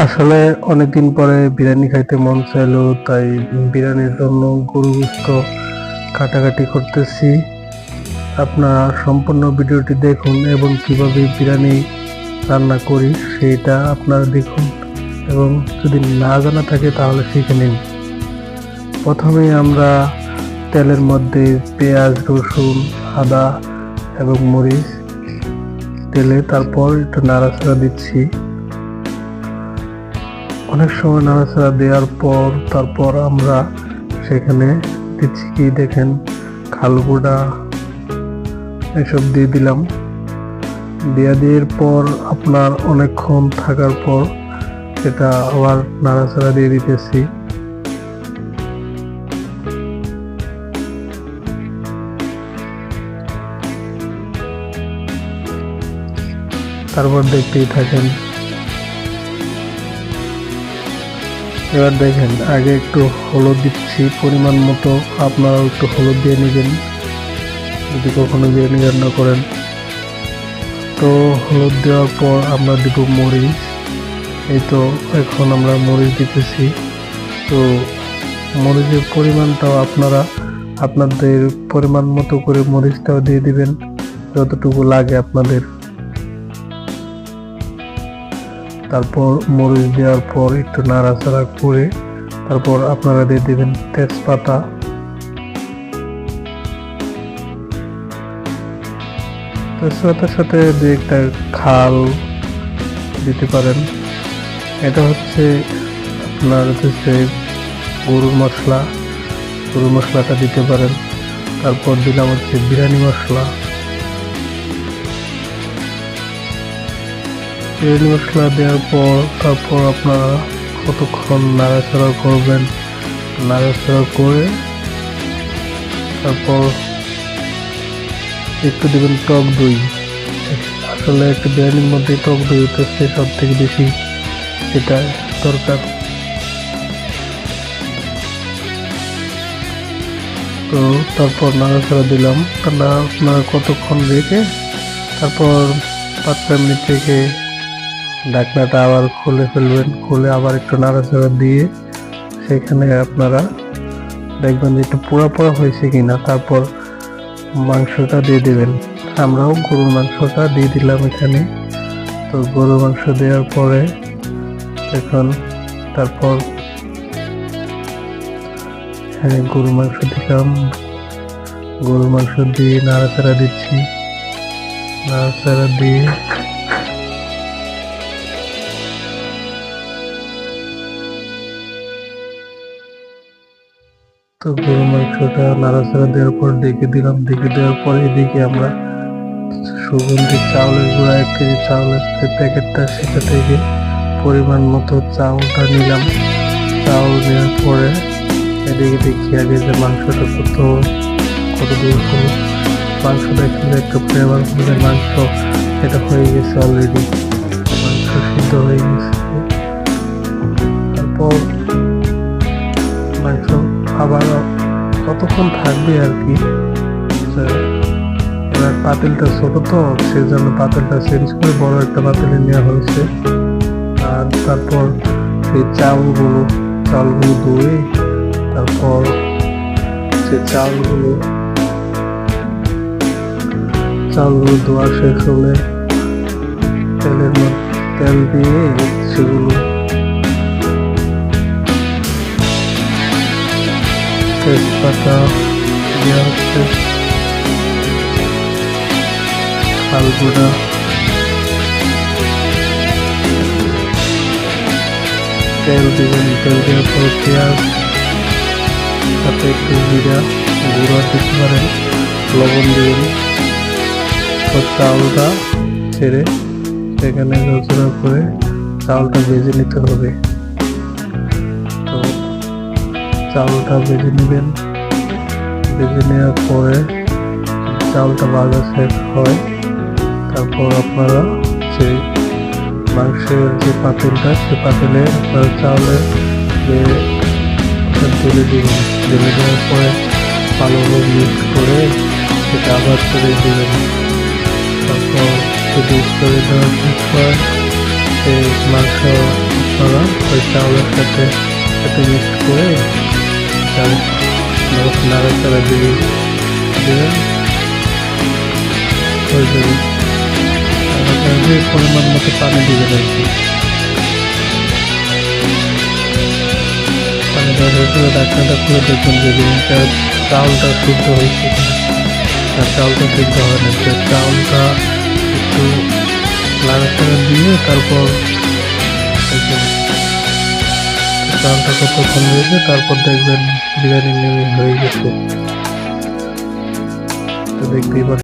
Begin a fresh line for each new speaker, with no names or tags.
আসলে অনেকদিন পরে বিরিয়ানি খাইতে মন চাইলো, তাই বিরিয়ানির জন্য গরু গোশত কাটাকাটি করতেছি। আপনারা সম্পূর্ণ ভিডিওটি দেখুন এবং কিভাবে বিরিয়ানি রান্না করি সেটা আপনারা দেখুন, এবং যদি না জানা থাকে তাহলে শিখে নিন। প্রথমে আমরা তেলের মধ্যে পেঁয়াজ, রসুন, আদা এবং মরিচ তেলে তারপর একটু নাড়াচাড়া দিচ্ছি। অনেক সময় নাড়াচাড়া দেওয়ার পর তারপর আমরা সেখানে দিচ্ছি কি দেখেন, খালগুড়া এসব দিয়ে দিলাম। দেওয়ার পর আপনার অনেকক্ষণ থাকার পর এটা আবার নাড়াচাড়া দিয়ে দিতেছি। তারপর দেখতেই থাকেন। এবার দেখেন, আগে একটু হলুদ দিচ্ছি পরিমাণ মতো, আপনারাও একটু হলুদ দিয়ে নেবেন যদি কখনো বিরিয়ানি রান্না করেন। তো হলুদ দেওয়ার পর আমরা দিব মরিচ। এই তো এখন আমরা মরিচ দিতেছি। তো মরিচের পরিমাণটাও আপনারা আপনাদের পরিমাণ মতো করে মরিচটাও দিয়ে দিবেন, যতটুকু লাগে আপনাদের। তারপর মরিচ দেওয়ার পর একটু নাড়াচাড়া করে তারপর আপনারা দিয়ে দেবেন তেজপাতা। তেজপাতার সাথে দু একটা খাল দিতে পারেন। এটা হচ্ছে আপনার হচ্ছে গরুর মশলাটা দিতে পারেন। তারপর দিলাম হচ্ছে বিরিয়ানি মশলা। বিরিয়ানি মশলা দেওয়ার পর তারপর আপনারা কতক্ষণ নাড়াচাড়া করবেন, নাড়াচাড়া করে তারপর একটু দেবেন টক দই। আসলে একটা বিরিয়ানির মধ্যে টক দই হচ্ছে সব থেকে বেশি এটা দরকার। তো তারপর নাড়াচাড়া দিলাম। আপনারা কতক্ষণ রেখে তারপর 5 মিনিট রেখে ঢাকনাটা আবার খুলে ফেলবেন। খুলে আবার একটু নাড়াচাড়া দিয়ে সেখানে আপনারা দেখবেন যে একটু পোড়া পোড়া হয়েছে কিনা, তারপর মাংসটা দিয়ে দেবেন। আমরাও গরুর মাংসটা দিয়ে দিলাম এখানে। তো গরুর মাংস দেওয়ার পরে এখন তারপর গরুর মাংস দিলাম। গরুর মাংস দিয়ে নাড়াচাড়া দিচ্ছি। নাড়াচাড়া দিয়ে তো গরুর মাংসটা নাড়াচাড়া দেওয়ার পর ডেকে দিলাম। ডেকে দেওয়ার পর এদিকে আমরা সুগন্ধি চাউলের গুঁড়া 1 কেজি চাউলের যে প্যাকেটটা, সেটা থেকে পরিমাণ মতো চাউলটা নিলাম। চাউল নেওয়ার পরে এদিকে দেখি আগে যে মাংসটা কত দূর হলো। মাংসটা এখানে একটা ফ্লেভার হলে মাংস এটা হয়ে গেছে অলরেডি, মাংস সিদ্ধ হয়ে গেছে। তারপর মাংস আবার কতক্ষণ থাকবে আর কি। এবার পাতিলটা ছোট তো সেজন্য পাতিলটা চেঞ্জ করে বড় একটা পাতিলে নেওয়া হয়েছে। আর তারপর সেই চাউলগুলো ধুয়ে তারপর সে চাউলগুলো ধোয়া শেষ হলে তেলের মধ্যে তেল দিয়ে সেগুলো তেজপাতা দেওয়া হচ্ছে, খালগুড়া, তেল দিবেন। তেল দেওয়ার পর পেঁয়াজ, সাথে একটু জিরা গুঁড়া দিতে পারেন, লবণ দিবেন। চাউলটা ছেড়ে সেখানে নড়াচড়া করে চাউলটা ভেজে নিতে হবে। তো চাউলটা ভেজে নেবেন। ভেজে নেওয়ার পরে চাউলটা ভাজা শেষ হয়, তারপর আপনারা সেই মাংসের যে পাতিলটা, সে পাতিলে আপনারা চাউলের ঢেলে দিবেন। ঢেলে দেওয়ার পরে ভালোভাবে মিক্স করে সেটা আবার ছেড়ে দেবেন। তারপর যদি স্তরে দেওয়া শেষ হয় সেই মাংস আপনারা ওই চাউলের সাথে মিক্স করে নাড়াচাড়া দিয়ে দেবেন। হয়ে যাবে। পরিমাণ মতো পানি দিবেন আর কি। পানি দেওয়া হয়ে গেলে ঢাকনাটা খুলে দেখবেন যে জিনিসটা চাউলটা শুদ্ধ হয়েছে আর চাউলটা সিদ্ধ হয় না। চাউলটা একটু নাড়াচাড়া দিয়ে তারপর চাউলটা কতক্ষণ রয়েছে তারপর দেখবেন বিরিয়ানি হয়ে গেছে। তো দেখতেই পাচ্ছেন।